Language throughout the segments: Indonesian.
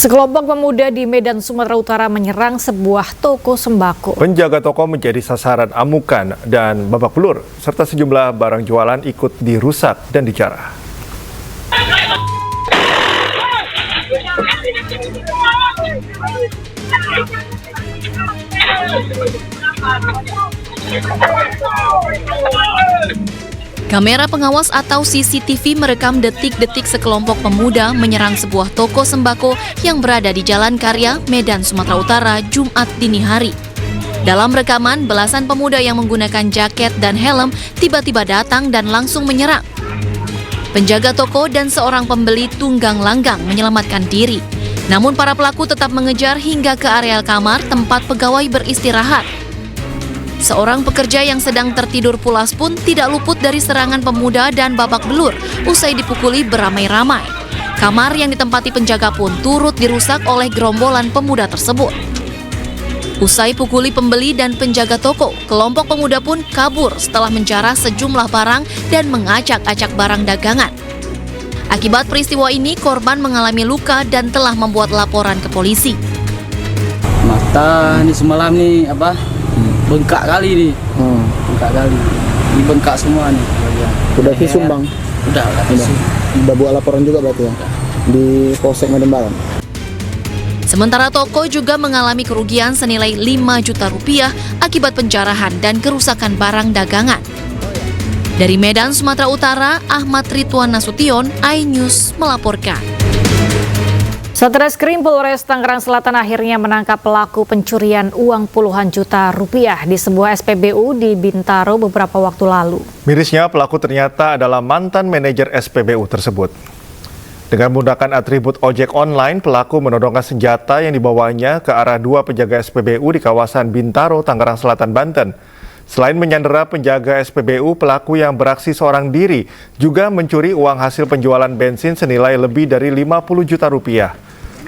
Sekelompok pemuda di Medan, Sumatera Utara menyerang sebuah toko sembako. Penjaga toko menjadi sasaran amukan dan babak belur, serta sejumlah barang jualan ikut dirusak dan dijarah. Kamera pengawas atau CCTV merekam detik-detik sekelompok pemuda menyerang sebuah toko sembako yang berada di Jalan Karya, Medan, Sumatera Utara, Jumat dini hari. Dalam rekaman, belasan pemuda yang menggunakan jaket dan helm tiba-tiba datang dan langsung menyerang. Penjaga toko dan seorang pembeli tunggang langgang menyelamatkan diri. Namun para pelaku tetap mengejar hingga ke areal kamar tempat pegawai beristirahat. Seorang pekerja yang sedang tertidur pulas pun tidak luput dari serangan pemuda dan babak belur usai dipukuli beramai-ramai. Kamar yang ditempati penjaga pun turut dirusak oleh gerombolan pemuda tersebut. Usai pukuli pembeli dan penjaga toko, kelompok pemuda pun kabur setelah menjarah sejumlah barang dan mengacak-acak barang dagangan. Akibat peristiwa ini, korban mengalami luka dan telah membuat laporan ke polisi. Mata ini semalam nih bengkak kali nih, bengkak kali, ini bengkak semua nih. Udah visum bang? Udah visum. Udah buat laporan juga berarti ya? Di Polsek Medan Barat. Sementara toko juga mengalami kerugian senilai 5 juta rupiah akibat penjarahan dan kerusakan barang dagangan. Dari Medan, Sumatera Utara, Ahmad Ridwan Nasution, iNews melaporkan. Satreskrim Polres Tangerang Selatan akhirnya menangkap pelaku pencurian uang puluhan juta rupiah di sebuah SPBU di Bintaro beberapa waktu lalu. Mirisnya, pelaku ternyata adalah mantan manajer SPBU tersebut. Dengan menggunakan atribut ojek online, pelaku menodongkan senjata yang dibawanya ke arah dua penjaga SPBU di kawasan Bintaro, Tangerang Selatan, Banten. Selain menyandera penjaga SPBU, pelaku yang beraksi seorang diri juga mencuri uang hasil penjualan bensin senilai lebih dari 50 juta rupiah.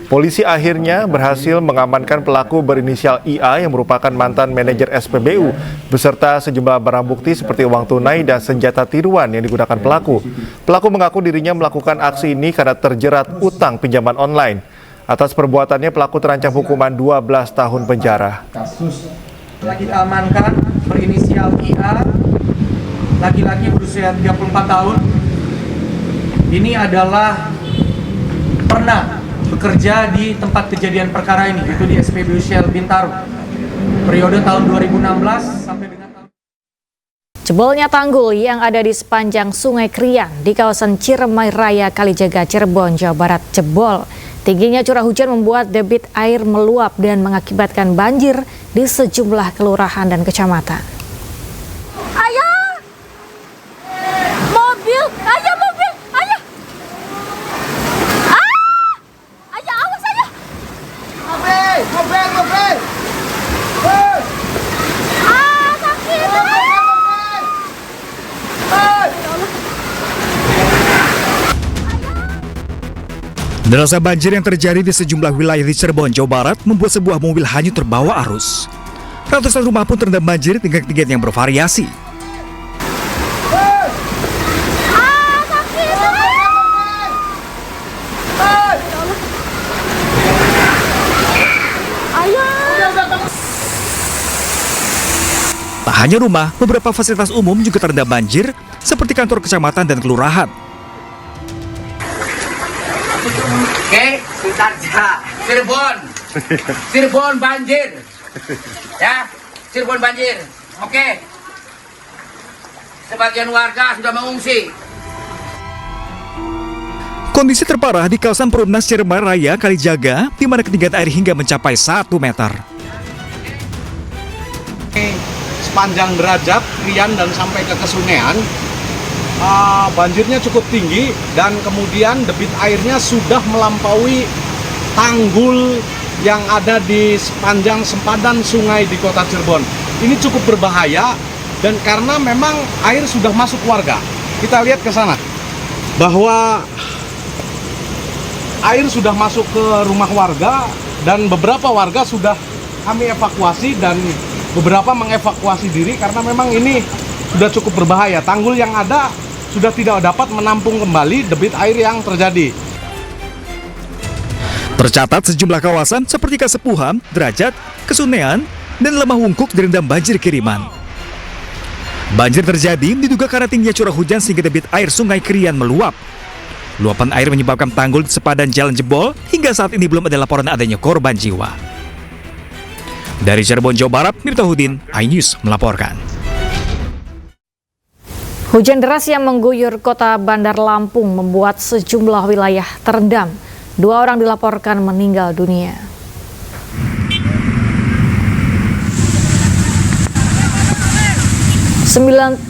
Polisi akhirnya berhasil mengamankan pelaku berinisial IA yang merupakan mantan manajer SPBU beserta sejumlah barang bukti seperti uang tunai dan senjata tiruan yang digunakan pelaku. Pelaku mengaku dirinya melakukan aksi ini karena terjerat utang pinjaman online. Atas perbuatannya, pelaku terancam hukuman 12 tahun penjara. Telah kita amankan berinisial IA, laki-laki berusia 34 tahun. Ini adalah pernah bekerja di tempat kejadian perkara ini, yaitu di SPBU Shell Bintaro. Periode tahun 2016 sampai dengan tahun... Jebolnya tanggul yang ada di sepanjang Sungai Krian di kawasan Ciremai Raya, Kalijaga, Cirebon, Jawa Barat jebol. Tingginya curah hujan membuat debit air meluap dan mengakibatkan banjir di sejumlah kelurahan dan kecamatan. Ayah! Mobil! Ayah, mobil! Ayah! Ayah, awas ayah! Mobil! Sakit! Derasnya banjir yang terjadi di sejumlah wilayah di Cirebon, Jawa Barat membuat sebuah mobil hanyut terbawa arus. Ratusan rumah pun terendam banjir dengan ketinggian yang bervariasi. Tak hanya rumah, beberapa fasilitas umum juga terendam banjir seperti kantor kecamatan dan kelurahan. Oke, Sutarja, Cirebon banjir, ya, Cirebon banjir. Oke, sebagian warga sudah mengungsi. Kondisi terparah di kawasan Perumnas Ciremai Raya, Kalijaga, di mana ketinggian air hingga mencapai 1 meter. Sepanjang derajat Krian dan sampai ke Kesunean, banjirnya cukup tinggi dan kemudian debit airnya sudah melampaui tanggul yang ada di sepanjang sempadan sungai di kota Cirebon. Ini cukup berbahaya dan karena memang air sudah masuk warga. Kita lihat ke sana bahwa air sudah masuk ke rumah warga dan beberapa warga sudah kami evakuasi dan beberapa mengevakuasi diri karena memang ini sudah cukup berbahaya. Tanggul yang ada sudah tidak dapat menampung kembali debit air yang terjadi. Tercatat sejumlah kawasan seperti Kasepuhan, Derajat, Kesunean, dan Lemah Wungkuk direndam banjir kiriman. Banjir terjadi diduga karena tingginya curah hujan sehingga debit air Sungai Krian meluap. Luapan air menyebabkan tanggul di sepadan jalan jebol, hingga saat ini belum ada laporan adanya korban jiwa. Dari Cirebon, Jawa Barat, Miftahudin, iNews melaporkan. Hujan deras yang mengguyur kota Bandar Lampung membuat sejumlah wilayah terendam. 2 orang dilaporkan meninggal dunia.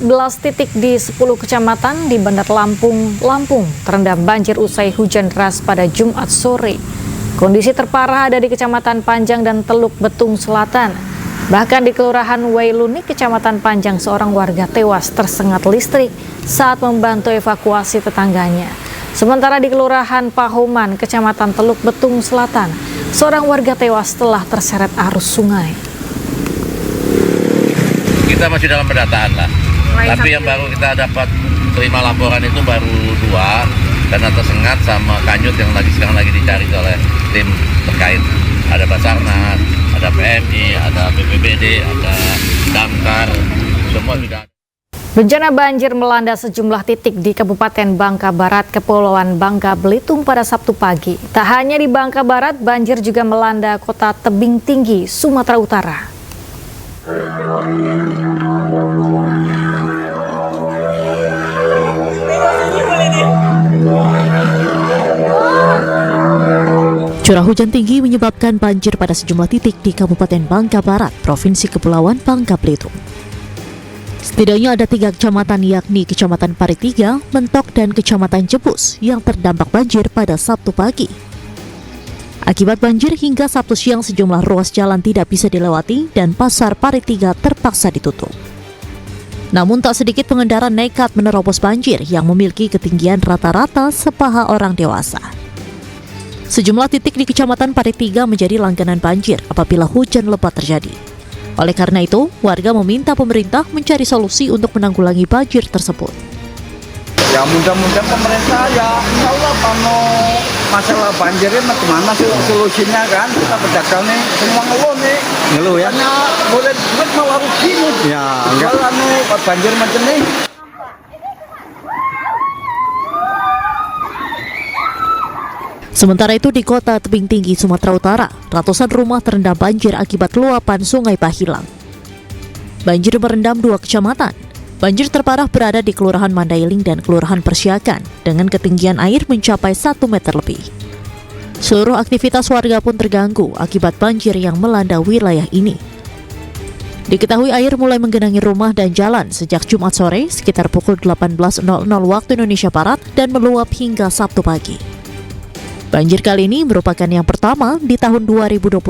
Belas titik di 10 kecamatan di Bandar Lampung terendam banjir usai hujan deras pada Jumat sore. Kondisi terparah ada di Kecamatan Panjang dan Teluk Betung Selatan. Bahkan di Kelurahan Wailuni, Kecamatan Panjang, seorang warga tewas tersengat listrik saat membantu evakuasi tetangganya. Sementara di Kelurahan Pahoman, Kecamatan Teluk Betung Selatan, seorang warga tewas setelah terseret arus sungai. Kita masih dalam pendataan lah. Tapi yang baru kita dapat terima laporan itu baru 2 karena tersengat sama kanyut yang sekarang lagi dicari oleh tim terkait. Ada Basarnas, ada PMI, ada BPBD, ada Damkar, semua sudah ada. Bencana banjir melanda sejumlah titik di Kabupaten Bangka Barat, Kepulauan Bangka Belitung pada Sabtu pagi. Tak hanya di Bangka Barat, banjir juga melanda kota Tebing Tinggi, Sumatera Utara. Curah hujan tinggi menyebabkan banjir pada sejumlah titik di Kabupaten Bangka Barat, Provinsi Kepulauan Bangka Belitung. Setidaknya ada 3 kecamatan, yakni Kecamatan Parit 3, Mentok, dan Kecamatan Jebus yang terdampak banjir pada Sabtu pagi. Akibat banjir hingga Sabtu siang sejumlah ruas jalan tidak bisa dilewati dan pasar Parit 3 terpaksa ditutup. Namun tak sedikit pengendara nekat menerobos banjir yang memiliki ketinggian rata-rata sepaha orang dewasa. Sejumlah titik di Kecamatan Parit 3 menjadi langganan banjir apabila hujan lebat terjadi. Oleh karena itu, warga meminta pemerintah mencari solusi untuk menanggulangi banjir tersebut. Ya mudah-mudahan pemerintah ya insya Allah kalau masalah banjirnya bagaimana sih solusinya kan, kita pedagang nih semua ngeluh nih. Ngeluh ya? Karena boleh duit malah rugi nih. Ya enggak. Kalau banjir macam nih. Sementara itu di kota Tebing Tinggi, Sumatera Utara, ratusan rumah terendam banjir akibat luapan Sungai Bahilang. Banjir merendam 2 kecamatan. Banjir terparah berada di Kelurahan Mandailing dan Kelurahan Persiakan dengan ketinggian air mencapai 1 meter lebih. Seluruh aktivitas warga pun terganggu akibat banjir yang melanda wilayah ini. Diketahui air mulai menggenangi rumah dan jalan sejak Jumat sore sekitar pukul 18.00 waktu Indonesia Barat dan meluap hingga Sabtu pagi. Banjir kali ini merupakan yang pertama di tahun 2025.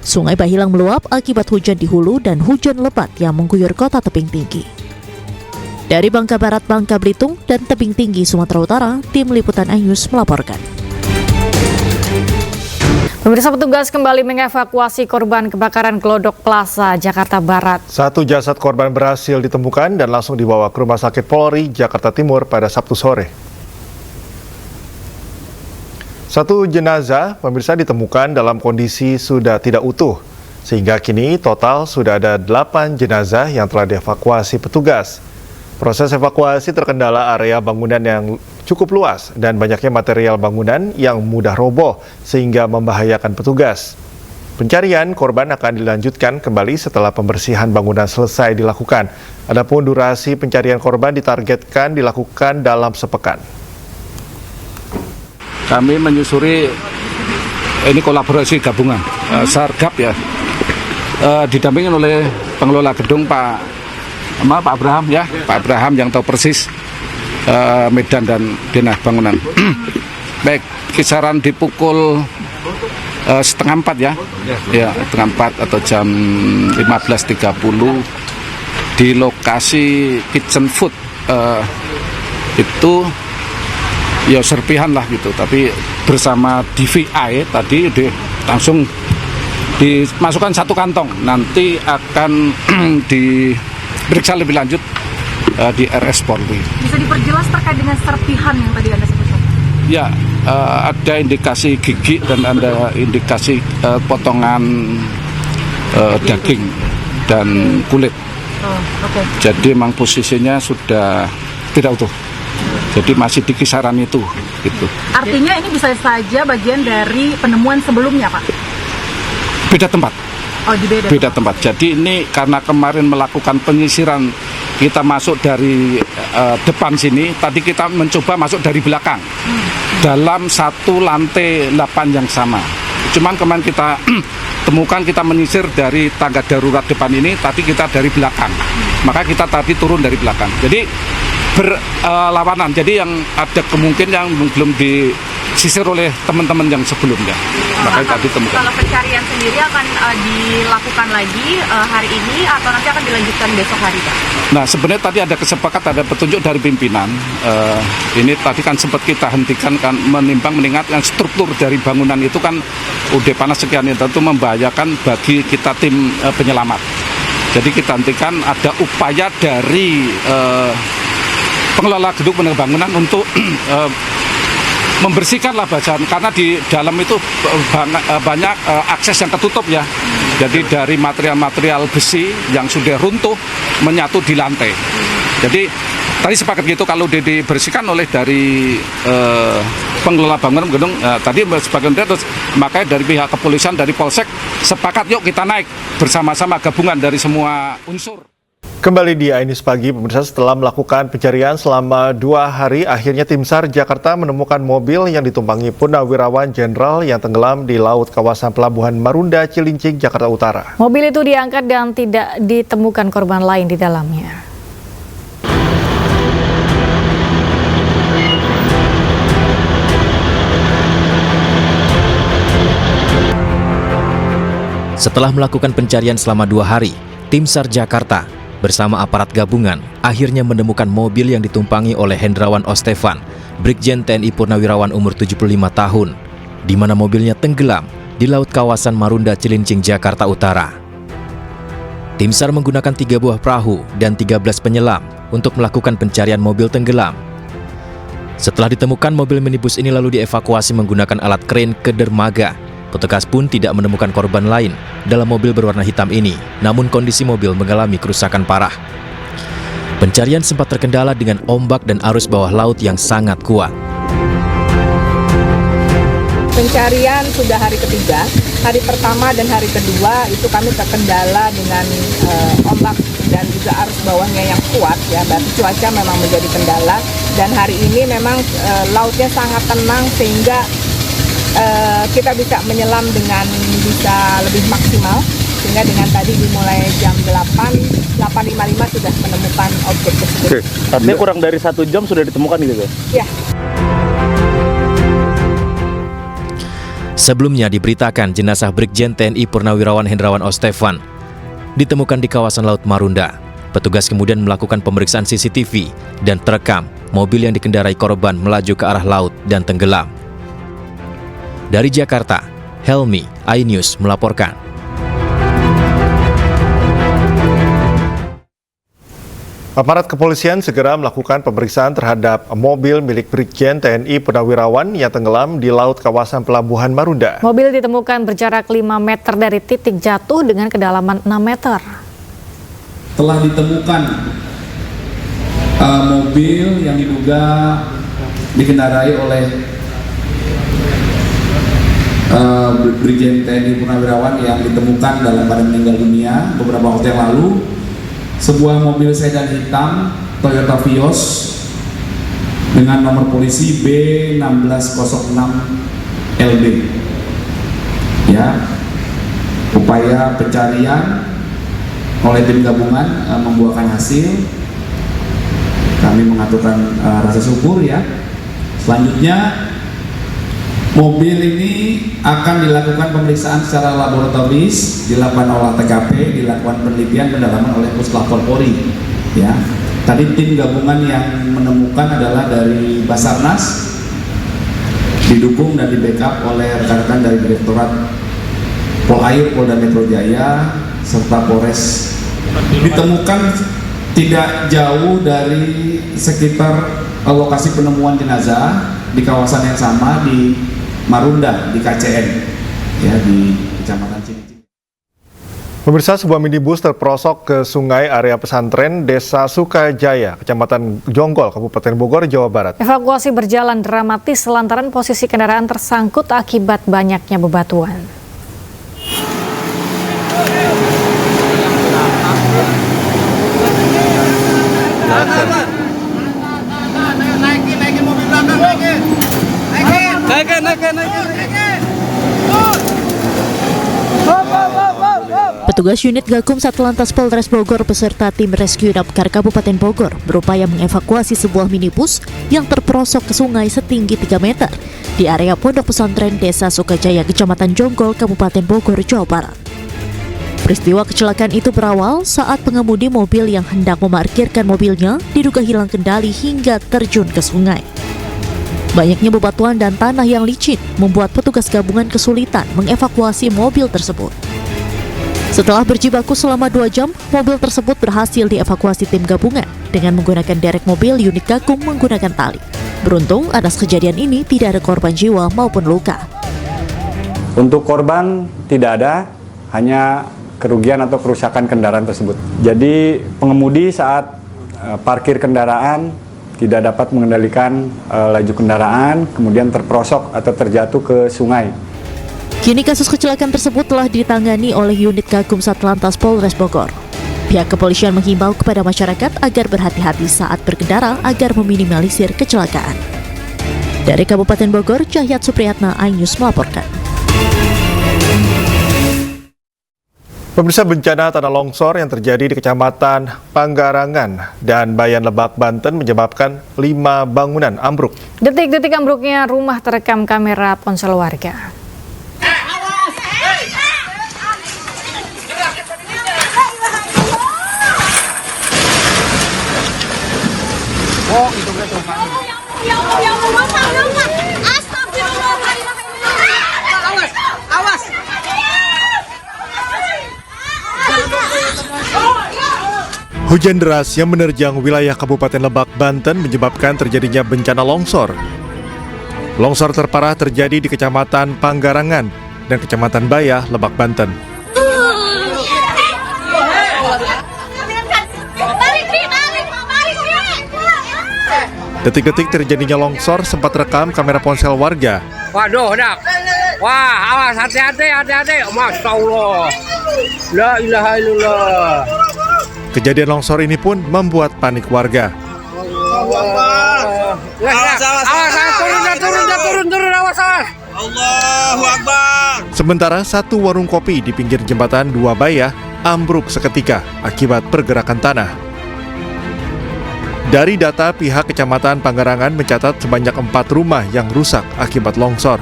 Sungai Bahilang meluap akibat hujan di hulu dan hujan lebat yang mengguyur kota Tebing Tinggi. Dari Bangka Barat, Bangka Belitung, dan Tebing Tinggi, Sumatera Utara, tim liputan iNews melaporkan. Pemirsa, petugas kembali mengevakuasi korban kebakaran Glodok Plaza, Jakarta Barat. 1 jasad korban berhasil ditemukan dan langsung dibawa ke Rumah Sakit Polri, Jakarta Timur pada Sabtu sore. 1 jenazah pemirsa ditemukan dalam kondisi sudah tidak utuh, sehingga kini total sudah ada 8 jenazah yang telah dievakuasi petugas. Proses evakuasi terkendala area bangunan yang cukup luas dan banyaknya material bangunan yang mudah roboh sehingga membahayakan petugas. Pencarian korban akan dilanjutkan kembali setelah pembersihan bangunan selesai dilakukan. Adapun durasi pencarian korban ditargetkan dilakukan dalam sepekan. Kami menyusuri ini kolaborasi gabungan Sargab ya, didampingi oleh pengelola gedung Pak Abraham ya, Pak Abraham yang tahu persis medan dan denah bangunan. Baik, kisaran di pukul 3:30 ya, 3:30 atau jam 15.30 di lokasi kitchen food itu. Ya serpihan lah gitu, tapi bersama DVI tadi langsung dimasukkan 1 kantong, nanti akan diperiksa lebih lanjut di RS Polri. Bisa diperjelas terkait dengan serpihan yang tadi Anda sebutkan? Ya, ada indikasi gigi dan ada indikasi potongan daging dan kulit. Jadi memang posisinya sudah tidak utuh. Jadi masih di kisaran itu. Gitu. Artinya ini bisa saja bagian dari penemuan sebelumnya, Pak? Beda tempat. Oh, di beda tempat. Jadi ini karena kemarin melakukan penyisiran, kita masuk dari depan sini, tadi kita mencoba masuk dari belakang dalam satu lantai 8 yang sama. Cuman kemarin kita temukan, kita menyisir dari tangga darurat depan ini, tadi kita dari belakang. Maka kita tadi turun dari belakang. Jadi berlawanan. Jadi yang ada kemungkinan yang belum disisir oleh teman-teman yang sebelumnya. Makanya tadi temukan. Kalau pencarian sendiri akan dilakukan lagi hari ini atau nanti akan dilanjutkan besok hari, Pak? Nah, sebenarnya tadi ada kesepakatan, ada petunjuk dari pimpinan. Ini tadi kan sempat kita hentikan kan, mengingatkan struktur dari bangunan itu kan udah panas sekian, itu tentu membahayakan bagi kita tim penyelamat. Jadi kita hentikan, ada upaya dari pengelola gedung bangunan untuk membersihkanlah badan, karena di dalam itu banyak akses yang tertutup ya. Jadi dari material-material besi yang sudah runtuh menyatu di lantai. Jadi tadi sepakat gitu, kalau dibersihkan oleh dari pengelola bangunan gedung, tadi sebagian terus, makanya dari pihak kepolisian, dari Polsek sepakat yuk kita naik bersama-sama gabungan dari semua unsur. Kembali di Ainis Pagi, pemirsa, setelah melakukan pencarian selama 2 hari, akhirnya Tim SAR Jakarta menemukan mobil yang ditumpangi Purnawirawan Jenderal yang tenggelam di laut kawasan Pelabuhan Marunda, Cilincing, Jakarta Utara. Mobil itu diangkat dan tidak ditemukan korban lain di dalamnya. Setelah melakukan pencarian selama 2 hari, Tim SAR Jakarta bersama aparat gabungan akhirnya menemukan mobil yang ditumpangi oleh Hendrawan Ostefan, Brigjen TNI Purnawirawan umur 75 tahun, di mana mobilnya tenggelam di laut kawasan Marunda, Cilincing, Jakarta Utara. Tim SAR menggunakan 3 buah perahu dan 13 penyelam untuk melakukan pencarian mobil tenggelam. Setelah ditemukan, mobil minibus ini lalu dievakuasi menggunakan alat kren ke dermaga. Petugas pun tidak menemukan korban lain dalam mobil berwarna hitam ini, namun kondisi mobil mengalami kerusakan parah. Pencarian sempat terkendala dengan ombak dan arus bawah laut yang sangat kuat. Pencarian sudah hari ketiga, hari pertama dan hari kedua itu kami terkendala dengan ombak dan juga arus bawahnya yang kuat ya, berarti cuaca memang menjadi kendala, dan hari ini memang lautnya sangat tenang sehingga kita bisa menyelam dengan bisa lebih maksimal, sehingga dengan tadi dimulai jam 8.55 sudah menemukan objek tersebut. Artinya kurang dari 1 jam sudah ditemukan gitu? Ya. Sebelumnya diberitakan jenazah Brigjen TNI Purnawirawan Hendrawan Ostefan ditemukan di kawasan Laut Marunda. Petugas kemudian melakukan pemeriksaan CCTV dan terekam mobil yang dikendarai korban melaju ke arah laut dan tenggelam. Dari Jakarta, Helmi, iNews melaporkan. Aparat kepolisian segera melakukan pemeriksaan terhadap mobil milik Brigjen TNI Purnawirawan yang tenggelam di laut kawasan Pelabuhan Marunda. Mobil ditemukan berjarak 5 meter dari titik jatuh dengan kedalaman 6 meter. Telah ditemukan mobil yang diduga dikendarai oleh Brigjen TNI Purnawirawan yang ditemukan dalam keadaan meninggal dunia beberapa waktu yang lalu. Sebuah mobil sedan hitam Toyota Vios dengan nomor polisi B1606LB. Ya, upaya pencarian oleh tim gabungan membuahkan hasil. Kami mengaturkan rasa syukur ya. Selanjutnya, mobil ini akan dilakukan pemeriksaan secara laboratoris, dilakukan olah TKP, dilakukan penelitian pendalaman oleh Puslapor Polri. Ya, tadi tim gabungan yang menemukan adalah dari Basarnas, didukung dan di backup oleh rekan-rekan dari Direktorat Polair Polda Metro Jaya serta Polres. Ditemukan tidak jauh dari sekitar lokasi penemuan jenazah di kawasan yang sama di Marunda, di KCN, ya di Kecamatan Cilincing. Pemirsa, sebuah minibus terperosok ke sungai area pesantren Desa Sukajaya, Kecamatan Jonggol, Kabupaten Bogor, Jawa Barat. Evakuasi berjalan dramatis lantaran posisi kendaraan tersangkut akibat banyaknya bebatuan. Petugas unit Gakum Satlantas Polres Bogor beserta tim Rescue Damkar Kabupaten Bogor berupaya mengevakuasi sebuah minibus yang terperosok ke sungai setinggi 3 meter di area Pondok Pesantren Desa Sukajaya, Kecamatan Jonggol, Kabupaten Bogor, Jawa Barat. Peristiwa kecelakaan itu berawal saat pengemudi mobil yang hendak memarkirkan mobilnya diduga hilang kendali hingga terjun ke sungai. Banyaknya bebatuan dan tanah yang licin membuat petugas gabungan kesulitan mengevakuasi mobil tersebut. Setelah berjibaku selama 2 jam, mobil tersebut berhasil dievakuasi tim gabungan dengan menggunakan derek mobil unit Gakum menggunakan tali. Beruntung atas kejadian ini tidak ada korban jiwa maupun luka. Untuk korban tidak ada, hanya kerugian atau kerusakan kendaraan tersebut. Jadi pengemudi saat parkir kendaraan tidak dapat mengendalikan laju kendaraan, kemudian terperosok atau terjatuh ke sungai. Kini kasus kecelakaan tersebut telah ditangani oleh unit Gakum Satlantas Polres Bogor. Pihak kepolisian menghimbau kepada masyarakat agar berhati-hati saat berkendara agar meminimalisir kecelakaan. Dari Kabupaten Bogor, Cahyat Supriyatna, iNews melaporkan. Pemirsa, bencana tanah longsor yang terjadi di Kecamatan Panggarangan dan Bayan Lebak, Banten menyebabkan 5 bangunan ambruk. Detik-detik ambruknya rumah terekam kamera ponsel warga. Oh, itu betul. Awas. Hujan deras yang menerjang wilayah Kabupaten Lebak, Banten menyebabkan terjadinya bencana longsor. Longsor terparah terjadi di Kecamatan Panggarangan dan Kecamatan Bayah, Lebak, Banten. Detik-detik terjadinya longsor sempat rekam kamera ponsel warga. Waduh, dak. Wah, awas, hati-hati. Masya Allah. La ilaha illallah. Kejadian longsor ini pun membuat panik warga. Turun, awas. Allahu Akbar. Sementara satu warung kopi di pinggir jembatan 2 Bayah ambruk seketika akibat pergerakan tanah. Dari data pihak Kecamatan Panggarangan mencatat sebanyak 4 rumah yang rusak akibat longsor.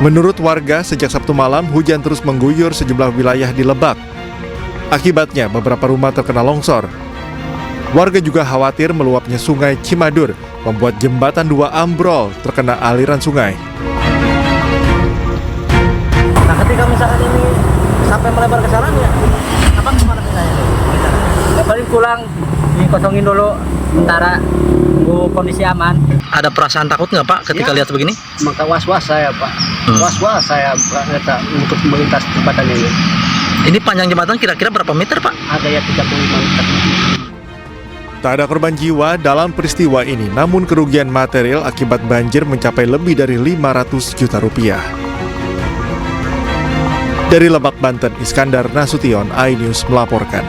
Menurut warga, sejak Sabtu malam hujan terus mengguyur sejumlah wilayah di Lebak. Akibatnya beberapa rumah terkena longsor. Warga juga khawatir meluapnya sungai Cimadur membuat jembatan 2 ambrol terkena aliran sungai. Nah, ketika misalkan ini sampai melebar ke sana, ya, apa gimana caranya? Ya, paling pulang dikosongin dulu, sementara tunggu kondisi aman. Ada perasaan takut nggak Pak ketika lihat begini? Maka was-was saya Pak, was-was saya untuk melintas jembatan ini. Ini panjang jembatan kira-kira berapa meter Pak? Ada ya 35 meter. Tak ada korban jiwa dalam peristiwa ini, namun kerugian material akibat banjir mencapai lebih dari 500 juta rupiah. Dari Lebak, Banten, Iskandar Nasution, iNews melaporkan.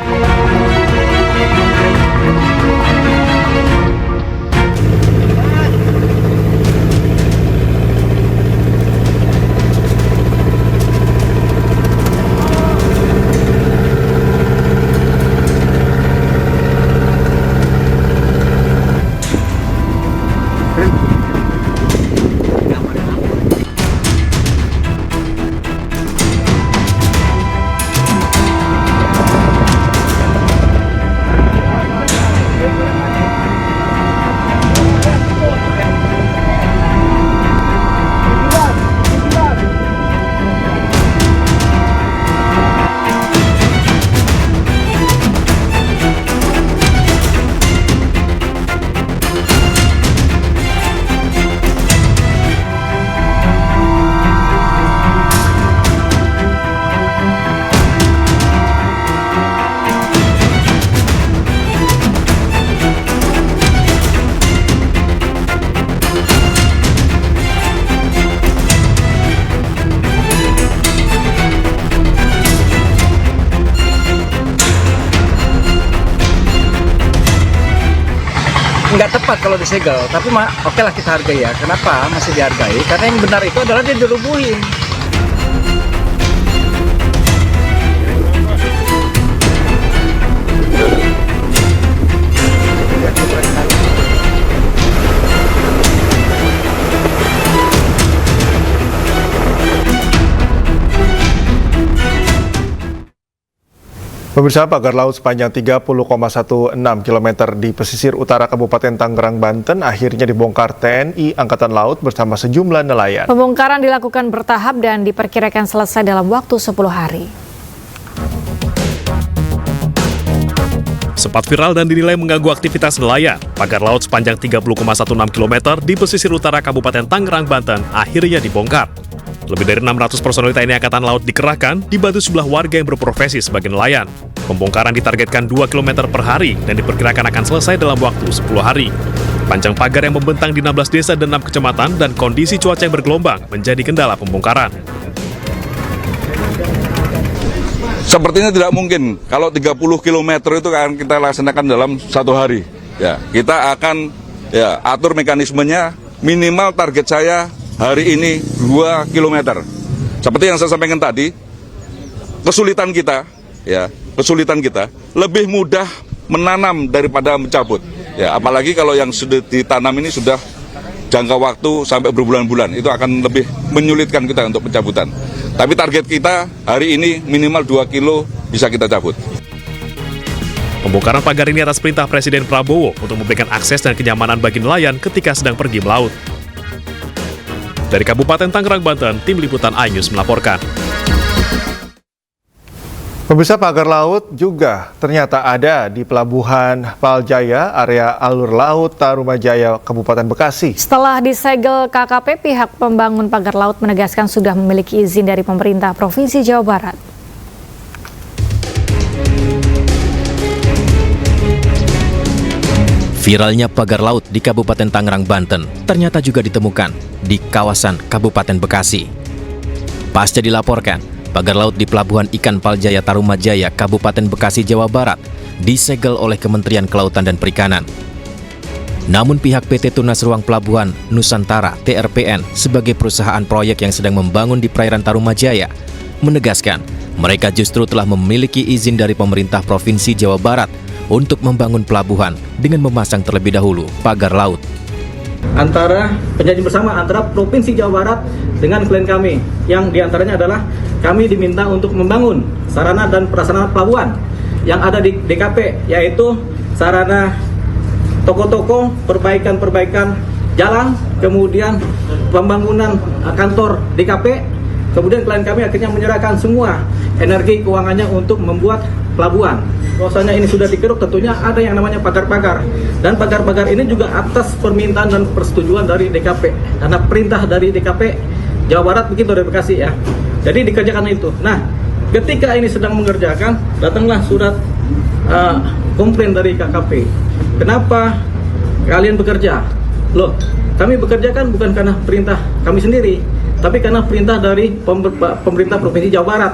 nggak tepat kalau disegel, tapi oke lah kita hargai ya. Kenapa masih dihargai? Karena yang benar itu adalah dia dirubuhin. Pemirsa, pagar laut sepanjang 30,16 km di pesisir utara Kabupaten Tangerang, Banten akhirnya dibongkar TNI Angkatan Laut bersama sejumlah nelayan. Pembongkaran dilakukan bertahap dan diperkirakan selesai dalam waktu 10 hari. Sempat viral dan dinilai mengganggu aktivitas nelayan, pagar laut sepanjang 30,16 km di pesisir utara Kabupaten Tangerang, Banten akhirnya dibongkar. Lebih dari 600 personel TNI Angkatan Laut dikerahkan, dibantu sejumlah warga yang berprofesi sebagai nelayan. Pembongkaran ditargetkan 2 km per hari dan diperkirakan akan selesai dalam waktu 10 hari. Panjang pagar yang membentang di 16 desa dan 6 kecamatan dan kondisi cuaca yang bergelombang menjadi kendala pembongkaran. Sepertinya tidak mungkin kalau 30 km itu akan kita laksanakan dalam 1 hari. Ya, kita akan atur mekanismenya, minimal target saya hari ini 2 km. Seperti yang saya sampaikan tadi, kesulitan kita lebih mudah menanam daripada mencabut. Ya, apalagi kalau yang sudah ditanam ini sudah jangka waktu sampai berbulan-bulan, itu akan lebih menyulitkan kita untuk pencabutan. Tapi target kita hari ini minimal 2 kilo bisa kita cabut. Pembongkaran pagar ini atas perintah Presiden Prabowo untuk memberikan akses dan kenyamanan bagi nelayan ketika sedang pergi melaut. Dari Kabupaten Tangerang, Banten, Tim Liputan iNews melaporkan. Pemirsa, pagar laut juga ternyata ada di Pelabuhan Paljaya, area alur laut Tarumajaya, Kabupaten Bekasi. Setelah disegel KKP, pihak pembangun pagar laut menegaskan sudah memiliki izin dari pemerintah Provinsi Jawa Barat. Viralnya pagar laut di Kabupaten Tangerang, Banten ternyata juga ditemukan di kawasan Kabupaten Bekasi. Pasca dilaporkan, pagar laut di Pelabuhan Ikan Paljaya Tarumajaya, Kabupaten Bekasi, Jawa Barat disegel oleh Kementerian Kelautan dan Perikanan. Namun pihak PT Tunas Ruang Pelabuhan Nusantara (TRPN) sebagai perusahaan proyek yang sedang membangun di perairan Tarumajaya menegaskan mereka justru telah memiliki izin dari pemerintah Provinsi Jawa Barat untuk membangun pelabuhan dengan memasang terlebih dahulu pagar laut. Antara perjanjian bersama antara Provinsi Jawa Barat dengan klien kami, yang diantaranya adalah kami diminta untuk membangun sarana dan prasarana pelabuhan yang ada di DKP, yaitu sarana toko-toko, perbaikan jalan, kemudian pembangunan kantor DKP. Kemudian klien kami akhirnya menyerahkan semua energi keuangannya untuk membuat pelabuhan. Bahwasanya ini sudah dikeruk, tentunya ada yang namanya pagar-pagar. Dan pagar-pagar ini juga atas permintaan dan persetujuan dari DKP. Karena perintah dari DKP Jawa Barat begitu dari Bekasi ya. Jadi dikerjakan itu. Nah, ketika ini sedang mengerjakan, datanglah surat komplain dari KKP. Kenapa kalian bekerja? Loh, kami bekerja kan bukan karena perintah kami sendiri, tapi karena perintah dari pemerintah Provinsi Jawa Barat.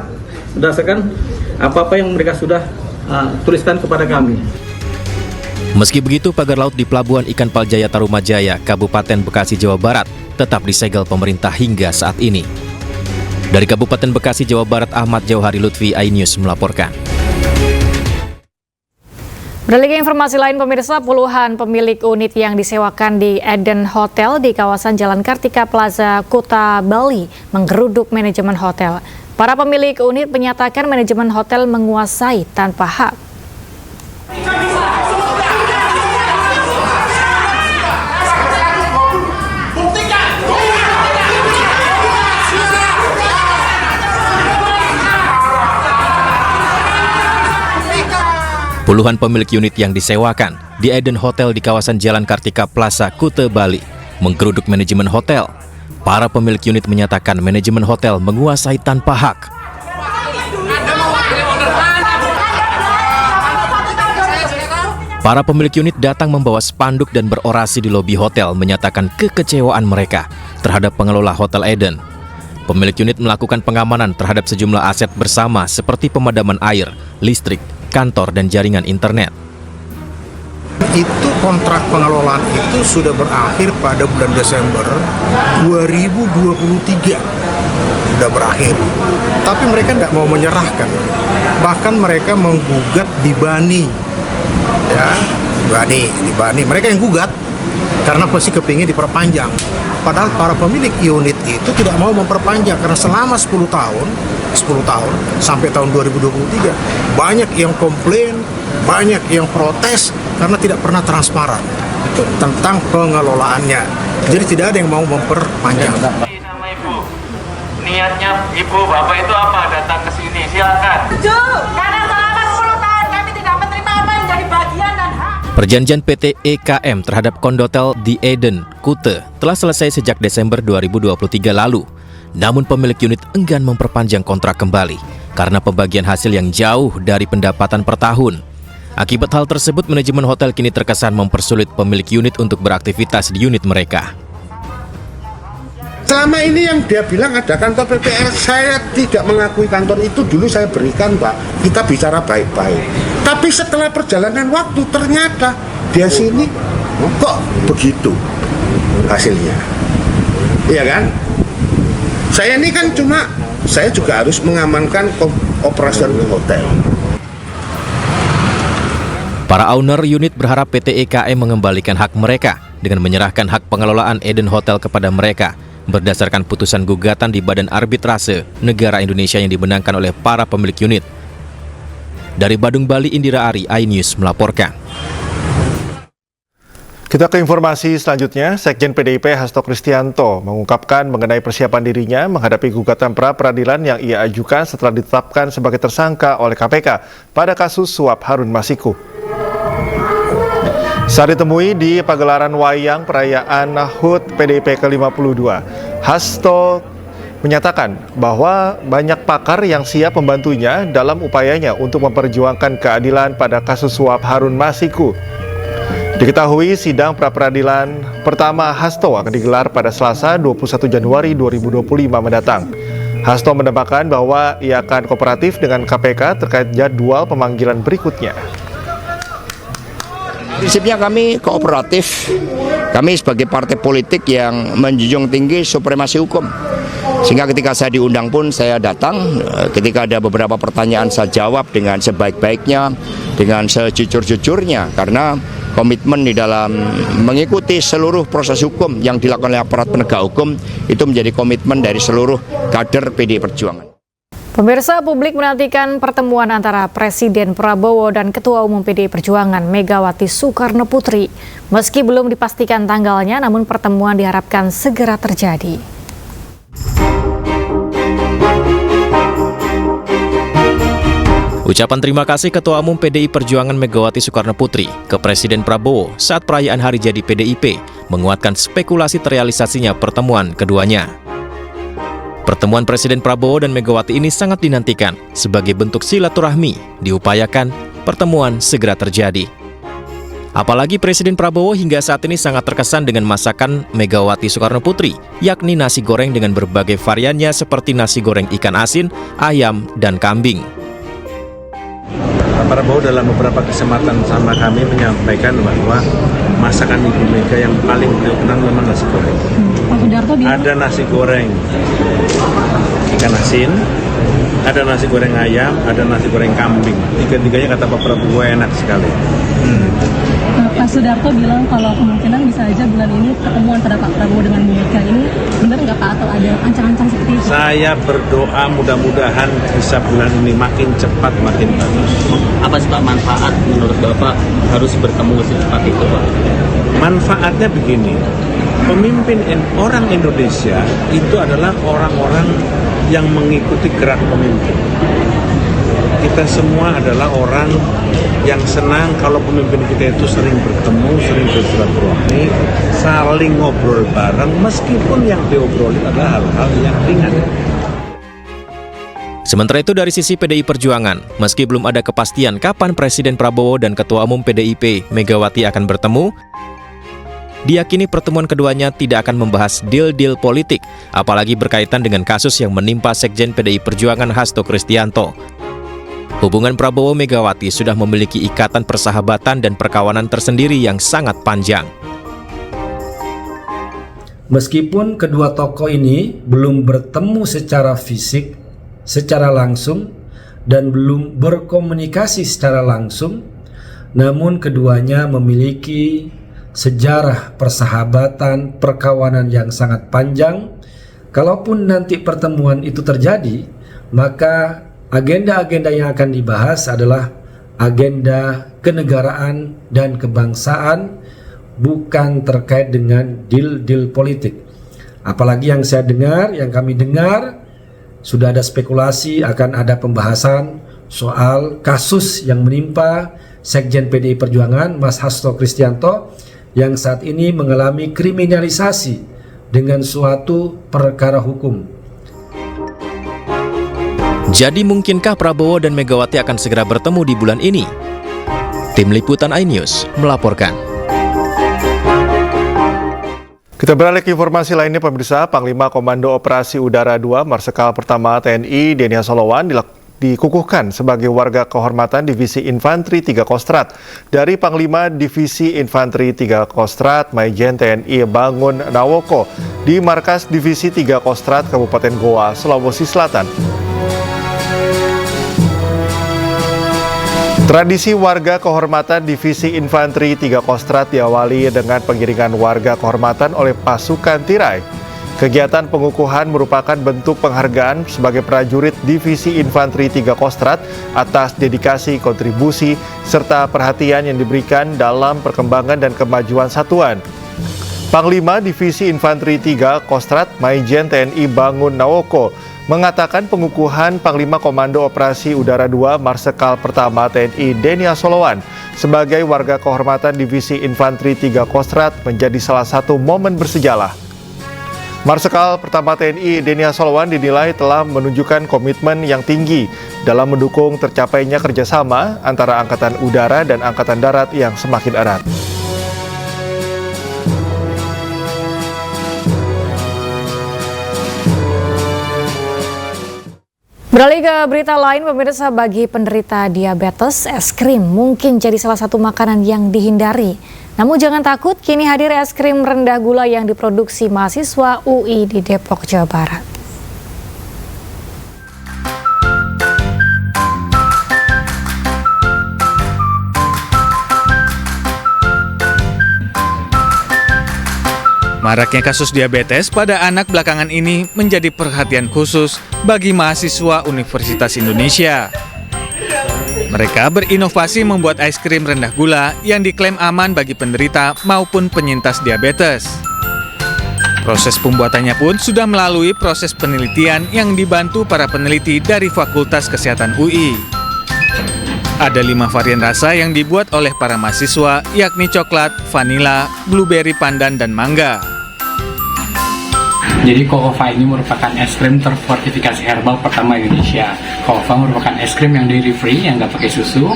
Berdasarkan apa-apa yang mereka sudah tuliskan kepada kami. Meski begitu, pagar laut di Pelabuhan Ikan Paljaya Tarumajaya, Kabupaten Bekasi, Jawa Barat tetap disegel pemerintah hingga saat ini. Dari Kabupaten Bekasi, Jawa Barat, Ahmad Jauhari Lutfi, iNews melaporkan. Beralih ke informasi lain, pemirsa, puluhan pemilik unit yang disewakan di Eden Hotel di kawasan Jalan Kartika Plaza, Kuta Bali menggeruduk manajemen hotel. Para pemilik unit menyatakan manajemen hotel menguasai tanpa hak. Puluhan pemilik unit yang disewakan di Eden Hotel di kawasan Jalan Kartika Plaza, Kuta Bali menggeruduk manajemen hotel. Para pemilik unit menyatakan manajemen hotel menguasai tanpa hak. Para pemilik unit datang membawa spanduk dan berorasi di lobi hotel menyatakan kekecewaan mereka terhadap pengelola Hotel Eden. Pemilik unit melakukan pengamanan terhadap sejumlah aset bersama seperti pemadaman air, listrik, kantor, dan jaringan internet. Itu kontrak pengelolaan itu sudah berakhir pada bulan Desember 2023. Sudah berakhir. Tapi mereka tidak mau menyerahkan. Bahkan mereka menggugat di Bani. Ya, di Bani. Mereka yang gugat karena pasti kepingin diperpanjang. Padahal para pemilik unit itu tidak mau memperpanjang karena selama 10 tahun sampai tahun 2023 banyak yang komplain, banyak yang protes karena tidak pernah transparan tentang pengelolaannya. Jadi tidak ada yang mau memperpanjang. Niatnya ibu bapak itu apa datang ke sini? Silakan. Karena selama 10 tahun kami tidak menerima apa yang jadi bagian dan hak. Perjanjian PT EKM terhadap Kondotel di Eden, Kute telah selesai sejak Desember 2023 lalu. Namun pemilik unit enggan memperpanjang kontrak kembali karena pembagian hasil yang jauh dari pendapatan per tahun. Akibat hal tersebut, manajemen hotel kini terkesan mempersulit pemilik unit untuk beraktivitas di unit mereka. Selama ini yang dia bilang ada kantor PPL, saya tidak mengakui kantor itu dulu saya berikan, Pak. Kita bicara baik-baik. Tapi setelah perjalanan waktu ternyata dia sini kok begitu hasilnya. Iya kan? Saya ini kan saya juga harus mengamankan operasional hotel. Para owner unit berharap PT EKM mengembalikan hak mereka dengan menyerahkan hak pengelolaan Eden Hotel kepada mereka berdasarkan putusan gugatan di Badan Arbitrase Negara Indonesia yang dimenangkan oleh para pemilik unit. Dari Badung, Bali, Indira Ari, iNews melaporkan. Kita ke informasi selanjutnya. Sekjen PDIP Hasto Kristianto mengungkapkan mengenai persiapan dirinya menghadapi gugatan pra-peradilan yang ia ajukan setelah ditetapkan sebagai tersangka oleh KPK pada kasus suap Harun Masiku. Saat ditemui di pagelaran wayang perayaan HUT PDIP ke-52, Hasto menyatakan bahwa banyak pakar yang siap membantunya dalam upayanya untuk memperjuangkan keadilan pada kasus suap Harun Masiku. Diketahui sidang pra-peradilan pertama Hasto akan digelar pada Selasa 21 Januari 2025 mendatang. Hasto menambahkan bahwa ia akan kooperatif dengan KPK terkait jadwal pemanggilan berikutnya. Prinsipnya kami kooperatif. Kami sebagai partai politik yang menjunjung tinggi supremasi hukum. Sehingga ketika saya diundang pun saya datang, ketika ada beberapa pertanyaan saya jawab dengan sebaik-baiknya, dengan sejujur-jujurnya, karena komitmen di dalam mengikuti seluruh proses hukum yang dilakukan oleh aparat penegak hukum itu menjadi komitmen dari seluruh kader PDI Perjuangan. Pemirsa, publik menantikan pertemuan antara Presiden Prabowo dan Ketua Umum PDI Perjuangan Megawati Soekarno Putri. Meski belum dipastikan tanggalnya, namun pertemuan diharapkan segera terjadi. Ucapan terima kasih Ketua Umum PDI Perjuangan Megawati Soekarno Putri ke Presiden Prabowo saat perayaan Hari Jadi PDIP menguatkan spekulasi terrealisasinya pertemuan keduanya. Pertemuan Presiden Prabowo dan Megawati ini sangat dinantikan sebagai bentuk silaturahmi, diupayakan pertemuan segera terjadi. Apalagi Presiden Prabowo hingga saat ini sangat terkesan dengan masakan Megawati Soekarno Putri, yakni nasi goreng dengan berbagai variannya seperti nasi goreng ikan asin, ayam, dan kambing. Pak Prabowo dalam beberapa kesempatan sama kami menyampaikan bahwa masakan Ibu Mega yang paling beliau kenal memang nasi goreng. Ada nasi goreng ikan asin, ada nasi goreng ayam, ada nasi goreng kambing. Tiga-tiganya kata Pak Prabowo enak sekali. Pak Sudarto bilang kalau kemungkinan bisa aja bulan ini pertemuan pada Pak Prabowo dengan Bu Mega ini benar nggak Pak, atau ada ancang-ancang seperti itu? Saya berdoa mudah-mudahan bisa bulan ini makin cepat makin bagus. Apa sih Pak manfaat menurut Bapak harus bertemu secepat itu Pak? Manfaatnya begini, pemimpin orang Indonesia itu adalah orang-orang yang mengikuti gerak pemimpin. Kita semua adalah orang yang senang kalau pemimpin kita itu sering bertemu, sering bersilaturahmi, saling ngobrol bareng, meskipun yang diobrolin adalah hal-hal yang ringan. Sementara itu dari sisi PDI Perjuangan, meski belum ada kepastian kapan Presiden Prabowo dan Ketua Umum PDIP Megawati akan bertemu, diyakini pertemuan keduanya tidak akan membahas deal-deal politik, apalagi berkaitan dengan kasus yang menimpa Sekjen PDI Perjuangan Hasto Kristianto. Hubungan Prabowo Megawati sudah memiliki ikatan persahabatan dan perkawanan tersendiri yang sangat panjang. Meskipun kedua tokoh ini belum bertemu secara fisik, secara langsung, dan belum berkomunikasi secara langsung, namun keduanya memiliki sejarah persahabatan, perkawanan yang sangat panjang. Kalaupun nanti pertemuan itu terjadi, maka agenda-agenda yang akan dibahas adalah agenda kenegaraan dan kebangsaan, bukan terkait dengan deal-deal politik. Apalagi yang saya dengar, yang kami dengar, sudah ada spekulasi akan ada pembahasan soal kasus yang menimpa Sekjen PDI Perjuangan, Mas Hasto Kristianto, yang saat ini mengalami kriminalisasi dengan suatu perkara hukum. Jadi mungkinkah Prabowo dan Megawati akan segera bertemu di bulan ini? Tim Liputan iNews melaporkan. Kita beralih ke informasi lainnya, pemirsa. Panglima Komando Operasi Udara 2 Marsikal Pertama TNI Denia Solowan dikukuhkan sebagai warga kehormatan Divisi Infanteri 3 Kostrat dari Panglima Divisi Infanteri 3 Kostrat Maijen TNI Bangun Nawoko di Markas Divisi 3 Kostrat Kabupaten Goa, Sulawesi Selatan. Tradisi warga kehormatan Divisi Infanteri 3 Kostrat diawali dengan pengiringan warga kehormatan oleh pasukan tirai. Kegiatan pengukuhan merupakan bentuk penghargaan sebagai prajurit Divisi Infanteri 3 Kostrat atas dedikasi, kontribusi, serta perhatian yang diberikan dalam perkembangan dan kemajuan satuan. Panglima Divisi Infanteri 3 Kostrat Maijen TNI Bangun Nawoko mengatakan pengukuhan Panglima Komando Operasi Udara 2 Marsikal Pertama TNI Denia Solowan sebagai warga kehormatan Divisi Infanteri 3 Kostrat menjadi salah satu momen bersejarah. Marsikal Pertama TNI Denia Solowan dinilai telah menunjukkan komitmen yang tinggi dalam mendukung tercapainya kerjasama antara Angkatan Udara dan Angkatan Darat yang semakin erat. Beralih ke berita lain, pemirsa, bagi penderita diabetes, es krim mungkin jadi salah satu makanan yang dihindari. Namun jangan takut, kini hadir es krim rendah gula yang diproduksi mahasiswa UI di Depok, Jawa Barat. Maraknya kasus diabetes pada anak belakangan ini menjadi perhatian khusus bagi mahasiswa Universitas Indonesia. Mereka berinovasi membuat es krim rendah gula yang diklaim aman bagi penderita maupun penyintas diabetes. Proses pembuatannya pun sudah melalui proses penelitian yang dibantu para peneliti dari Fakultas Kesehatan UI. Ada 5 varian rasa yang dibuat oleh para mahasiswa, yakni coklat, vanila, blueberry pandan, dan mangga. Jadi Cocoa ini merupakan es krim terfortifikasi herbal pertama di Indonesia. Cocoa merupakan es krim yang dairy free, yang nggak pakai susu,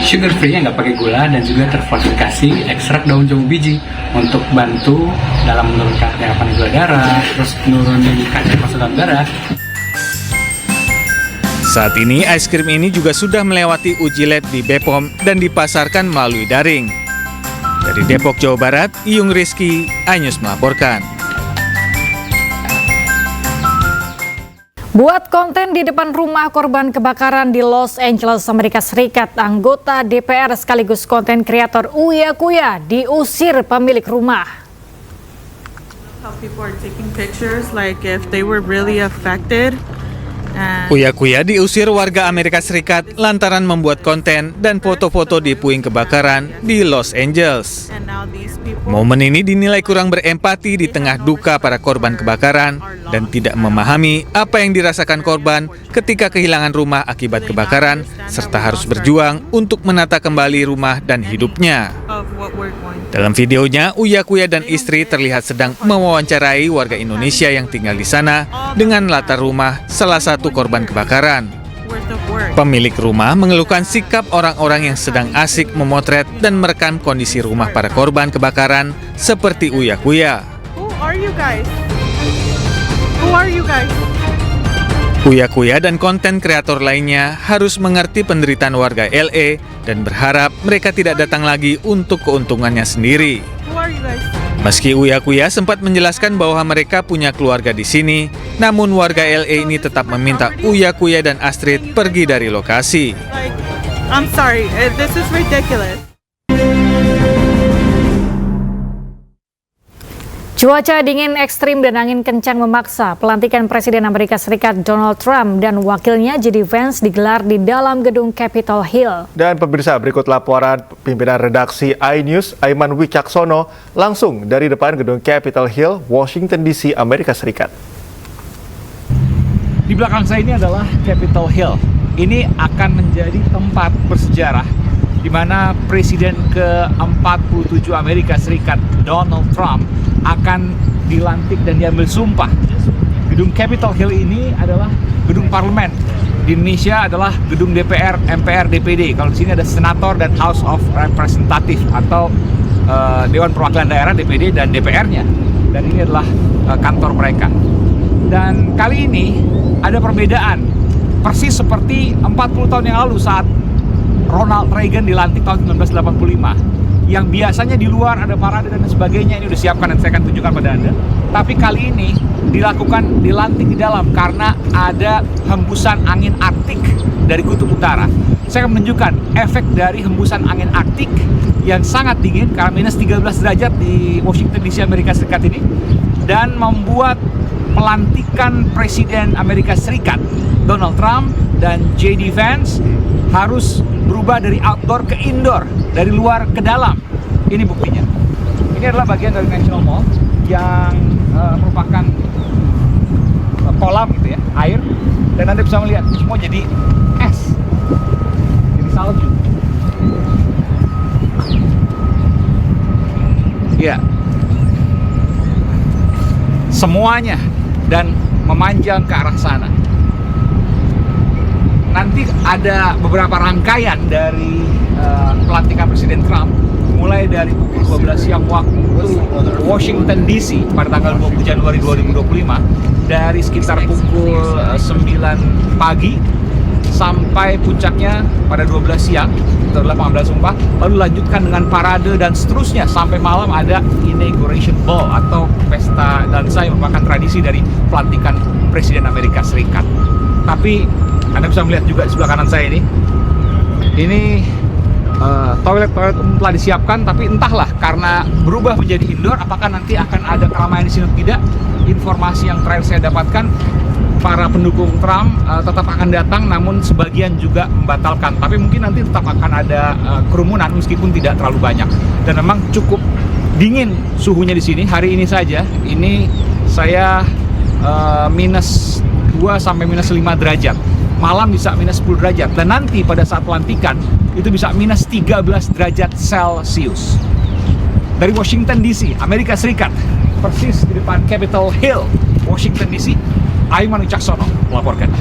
sugar free, yang nggak pakai gula, dan juga terfortifikasi ekstrak daun jambu biji untuk bantu dalam menurunkan tekanan gula darah, terus menurunin kadar masuk dalam darah. Saat ini es krim ini juga sudah melewati uji lab di BPOM dan dipasarkan melalui daring. Dari Depok, Jawa Barat, Iyung Rizky, iNews melaporkan. Buat konten di depan rumah korban kebakaran di Los Angeles, Amerika Serikat, anggota DPR sekaligus konten kreator Uya Kuya diusir pemilik rumah. How people are taking pictures like if they were really affected. Uya Kuya diusir warga Amerika Serikat lantaran membuat konten dan foto-foto di puing kebakaran di Los Angeles. Momen ini dinilai kurang berempati di tengah duka para korban kebakaran dan tidak memahami apa yang dirasakan korban ketika kehilangan rumah akibat kebakaran serta harus berjuang untuk menata kembali rumah dan hidupnya. Dalam videonya, Uya Kuya dan istri terlihat sedang mewawancarai warga Indonesia yang tinggal di sana dengan latar rumah salah satu korban kebakaran. Pemilik rumah mengeluhkan sikap orang-orang yang sedang asik memotret dan merekam kondisi rumah para korban kebakaran seperti Uya Kuya. Who are you guys? Who are you guys? Uya-Kuya dan konten kreator lainnya harus mengerti penderitaan warga LA dan berharap mereka tidak datang lagi untuk keuntungannya sendiri. Meski Uya-Kuya sempat menjelaskan bahwa mereka punya keluarga di sini, namun warga LA ini tetap meminta Uya-Kuya dan Astrid pergi dari lokasi. I'm sorry, this is ridiculous. Cuaca dingin ekstrim dan angin kencang memaksa pelantikan Presiden Amerika Serikat Donald Trump dan wakilnya J.D. Vance digelar di dalam gedung Capitol Hill. Dan pemirsa, berikut laporan pimpinan redaksi iNews Aiman Wicaksono langsung dari depan gedung Capitol Hill, Washington DC, Amerika Serikat. Di belakang saya ini adalah Capitol Hill. Ini akan menjadi tempat bersejarah di mana Presiden ke-47 Amerika Serikat Donald Trump akan dilantik dan diambil sumpah. Gedung Capitol Hill ini adalah gedung parlemen. Di Indonesia adalah gedung DPR, MPR, DPD. Kalau di sini ada Senator dan House of Representative atau Dewan Perwakilan Daerah, DPD dan DPR-nya. Dan ini adalah kantor mereka. Dan kali ini ada perbedaan. Persis seperti 40 tahun yang lalu saat Ronald Reagan dilantik tahun 1985. Yang biasanya di luar ada parade dan sebagainya, ini udah siapkan dan saya akan tunjukkan pada Anda. Tapi kali ini dilantik di dalam karena ada hembusan angin Arktik dari kutub utara. Saya akan menunjukkan efek dari hembusan angin Arktik yang sangat dingin karena minus 13 derajat di Washington DC, Amerika Serikat ini, dan membuat pelantikan Presiden Amerika Serikat Donald Trump dan J.D. Vance harus berubah dari outdoor ke indoor, dari luar ke dalam. Ini buktinya. Ini adalah bagian dari National Mall yang merupakan kolam gitu ya, air. Dan Anda bisa melihat semua jadi es, jadi salju. Ya, semuanya dan memanjang ke arah sana. Nanti ada beberapa rangkaian dari pelantikan Presiden Trump, mulai dari pukul 12 siang waktu Washington DC pada tanggal 20 Januari 2025, dari sekitar pukul 9 pagi sampai puncaknya pada 12 siang, itu adalah pengambilan sumpah, lalu lanjutkan dengan parade dan seterusnya sampai malam ada inauguration ball atau pesta dansa yang merupakan tradisi dari pelantikan Presiden Amerika Serikat. Tapi Anda bisa melihat juga di sebelah kanan saya ini toilet-toilet umum telah disiapkan, tapi entahlah karena berubah menjadi indoor, apakah nanti akan ada keramaian di sini atau tidak. Informasi yang terakhir saya dapatkan, para pendukung Trump tetap akan datang, namun sebagian juga membatalkan. Tapi mungkin nanti tetap akan ada kerumunan meskipun tidak terlalu banyak. Dan memang cukup dingin suhunya di sini. Hari ini saja, ini saya minus 2 sampai minus 5 derajat. Malam bisa minus 10 derajat, dan nanti pada saat pelantikan itu bisa minus 13 derajat Celcius. Dari Washington DC, Amerika Serikat, persis di depan Capitol Hill, Washington DC, Aiman Wicaksono melaporkan.